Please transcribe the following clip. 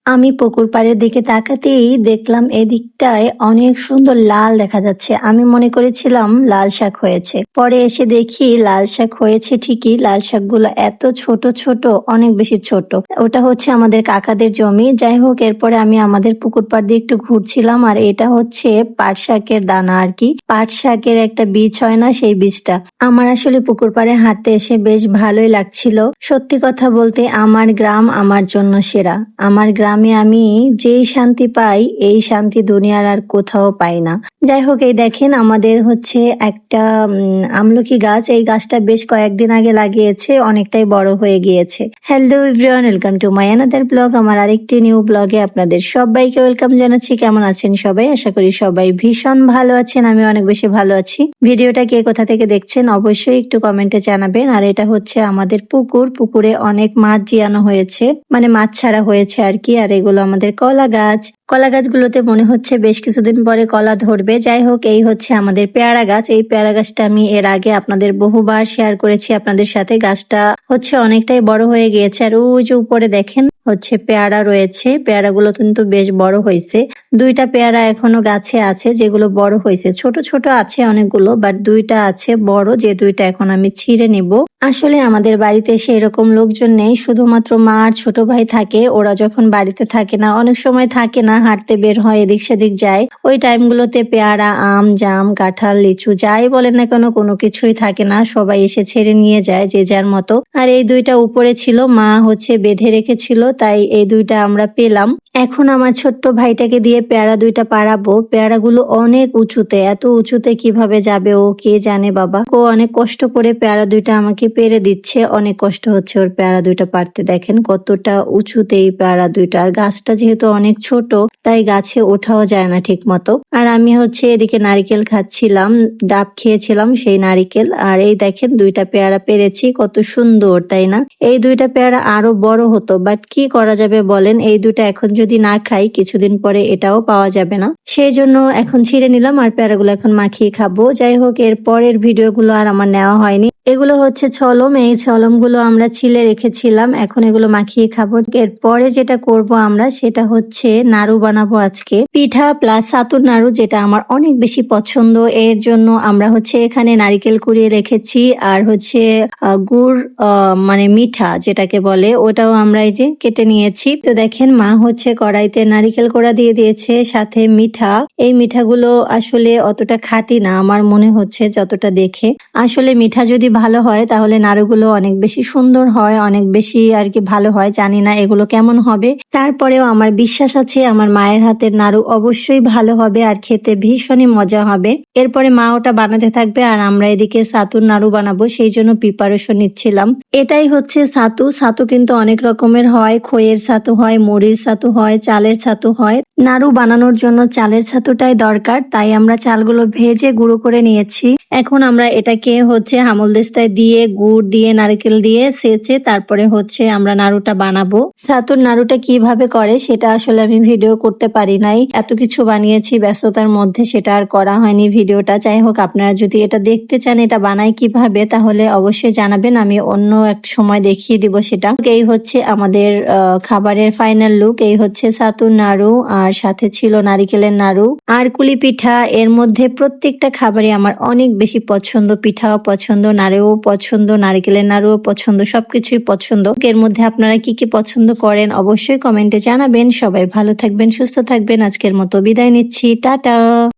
আমি পুকুর পাড়ের দিকে তাকাতেই দেখলাম এদিকটায় অনেক সুন্দর লাল দেখা যাচ্ছে। আমি মনে করেছিলাম লাল শাক হয়েছে, পরে এসে দেখি লাল শাক হয়েছে ঠিকই, লাল শাকগুলো এত ছোট ছোট, অনেক বেশি ছোট। ওটা হচ্ছে আমাদের কাকাদের জমি। যাই হোক, এরপরে আমি আমাদের পুকুর পাড় দিয়ে একটু ঘুরছিলাম, আর এটা হচ্ছে পাট শাকের দানা আর কি। পাট শাকের একটা বীজ হয় না, সেই বীজটা। আমার আসলে পুকুর পাড়ে হাঁটতে এসে বেশ ভালোই লাগছিল। সত্যি কথা বলতে আমার গ্রাম আমার জন্য সেরা। আমার গ্রামে আমি যেই শান্তি পাই, এই শান্তি দুনিয়ার আর কোথাও পাই না। যাই হোক, এই দেখেন আমাদের হচ্ছে একটা আমলকি গাছ। এই গাছটা বেশ কয়েকদিন আগে লাগিয়েছে, অনেকটাই বড় হয়ে গিয়েছে। Hello everyone, welcome to my another blog. আমার আরেকটি নিউ ব্লগে আপনাদের সবাইকে ওয়েলকাম জানাচ্ছি। কেমন আছেন সবাই? আশা করি সবাই ভীষণ ভালো আছেন। আমি অনেক বেশি ভালো আছি। ভিডিওটা কে কোথা থেকে দেখছেন অবশ্যই একটু কমেন্টে জানাবেন। আর এটা হচ্ছে আমাদের পুকুর। পুকুরে অনেক মাছ জিয়ানো হয়েছে, মানে মাছ ছাড়া হয়েছে আর কি। আর এগুলো আমাদের কলা গাছ। কলা গাছগুলোতে মনে হচ্ছে বেশ কিছুদিন পরে কলা ধরবে। যাই হোক, এই হচ্ছে আমাদের পেয়ারা গাছ। এই পেয়ারা গাছটা আমি এর আগে আপনাদের বহুবার শেয়ার করেছি আপনাদের সাথে। গাছটা হচ্ছে অনেকটাই বড় হয়ে গিয়েছে। আর ওই যে উপরে দেখেন হচ্ছে পেয়ারা রয়েছে। পেয়ারাগুলো কিন্তু বেশ বড় হয়েছে। দুইটা পেয়ারা এখনো গাছে আছে, যেগুলো বড় হয়েছে। ছোট ছোট আছে অনেকগুলো, বাট দুইটা আছে বড়, যে দুইটা এখন আমি ছিঁড়ে নিব। আসলে আমাদের বাড়িতে সেরকম লোকজন নেই, শুধুমাত্র মা আর ছোট ভাই থাকে। ওরা যখন বাড়িতে থাকে না, অনেক সময় থাকে না, হাঁটতে বের হয়, এদিক সেদিক যায়, ওই টাইমগুলোতে পেয়ারা, আম, জাম, কাঁঠাল, লিচু যাই বলেন না কেন, কোনো কিছুই থাকে না। সবাই এসে ছেড়ে নিয়ে যায় যে যার মতো। আর এই দুইটা উপরে ছিল, মা হচ্ছে বেঁধে রেখেছিল, তাই এই দুইটা আমরা পেলাম। এখন আমার ছোট্ট ভাইটাকে দিয়ে পেয়ারা দুইটা পাড়াবো। পেয়ারাগুলো অনেক উঁচুতে, এত উঁচুতে কিভাবে যাবে ও কে জানে বাবা। ও অনেক কষ্ট করে পেয়ারা দুইটা আমাকে পেরে দিচ্ছে। অনেক কষ্ট হচ্ছে ওর পেয়ারা দুইটা পারতে। দেখেন কতটা উঁচুতে এই পেয়ারা দুইটা। আর গাছটা যেহেতু অনেক ছোট, তাই গাছে ওঠাও যায় না ঠিক মতো। আর আমি হচ্ছে এদিকে নারিকেল খাচ্ছিলাম, ডাব খেয়েছিলাম সেই নারিকেল। আর এই দেখেন দুইটা পেয়ারা পেরেছি, কত সুন্দর তাই না? এই দুইটা পেয়ারা আরো বড় হতো, বাট কি করা যাবে বলেন, এই দুইটা এখন যদি না খাই, কিছুদিন পরে এটাও পাওয়া যাবে না। সেই জন্য এখন ছিঁড়ে নিলাম, আর পেয়ারাগুলো এখন মাখিয়ে খাবো। যাই হোক, এর পরের ভিডিওগুলো আর আমার নেওয়া হয়নি। এগুলো হচ্ছে ছলম, এই ছলমগুলো আমরা ছিলে রেখেছিলাম, এখন এগুলো মাখিয়ে খাবো। এরপরে যেটা করব আমরা, সেটা হচ্ছে নাড়ু বানাবো আজকে। পিঠা প্লাস ছাতুর নাড়ু, যেটা আমার অনেক বেশি পছন্দ। এর জন্য আমরা হচ্ছে এখানে নারিকেল কুড়িয়ে রেখেছি, আর হচ্ছে গুড়, মানে মিঠা যেটাকে বলে, ওটাও আমরা এই যে কেটে নিয়েছি। তো দেখেন মা হচ্ছে কড়াইতে নারিকেল কোড়া দিয়ে দিয়েছে, সাথে মিঠা। এই মিঠাগুলো আসলে অতটা খাঁটি না আমার মনে হচ্ছে, যতটা দেখে। আসলে মিঠা যদি ভালো হয় তাহলে নাড়ুগুলো অনেক বেশি সুন্দর হয়, অনেক বেশি আর কি ভালো হয়। জানি না এগুলো কেমন হবে, তারপরেও আমার বিশ্বাস আছে আমার মায়ের হাতের নাড়ু অবশ্যই ভালো হবে, আর খেতে ভীষণই মজা হবে। এরপরে মা ওটা বানাতে থাকবে, আর আমরা এদিকে ছাতুর নাড়ু বানাবো, সেই জন্য প্রিপারেশন নিচ্ছিলাম। এটাই হচ্ছে ছাতু। ছাতু কিন্তু অনেক রকমের হয়, খইয়ের ছাতু হয়, মুড়ির ছাতু হয়, চালের ছাতু হয়। নাড়ু বানানোর জন্য চালের ছাতুটাই দরকার, তাই আমরা চালগুলো ভেজে গুঁড়ো করে নিয়েছি। এখন আমরা এটাকে হচ্ছে হামলদিস্তায় দিয়ে, গুড় দিয়ে, নারকেল দিয়ে সেচে তারপরে হচ্ছে আমরা নাড়ুটা বানাবো। ছাতুর নাড়ুটা কিভাবে করে সেটা আসলে আমি ভিডিও করতে পারি নাই, এত কিছু বানিয়েছি ব্যস্ততার মধ্যে, সেটা আর করা হয়নি ভিডিওটা। যাই হোক, আপনারা যদি এটা দেখতে চান এটা বানাই কিভাবে, তাহলে অবশ্যই জানাবেন, আমি অন্য একটা সময় দেখিয়ে দিব সেটা। এই হচ্ছে আমাদের খাবারের ফাইনাল লুক। এই হচ্ছে ছাতুর নাড়ু, আর সাথে ছিল নারিকেলের নাড়ু আর কুলি পিঠা। এর মধ্যে প্রত্যেকটা খাবারই আমার অনেক বেশি পছন্দ। পিঠাও পছন্দ, নাড়ুও পছন্দ, নারিকেলের নাড়ুও পছন্দ, সবকিছুই পছন্দ। এর মধ্যে আপনারা কি কি পছন্দ করেন অবশ্যই কমেন্টে জানাবেন। সবাই ভালো থাকবেন, সুস্থ থাকবেন। আজকের মতো বিদায় নিচ্ছি, টাটা।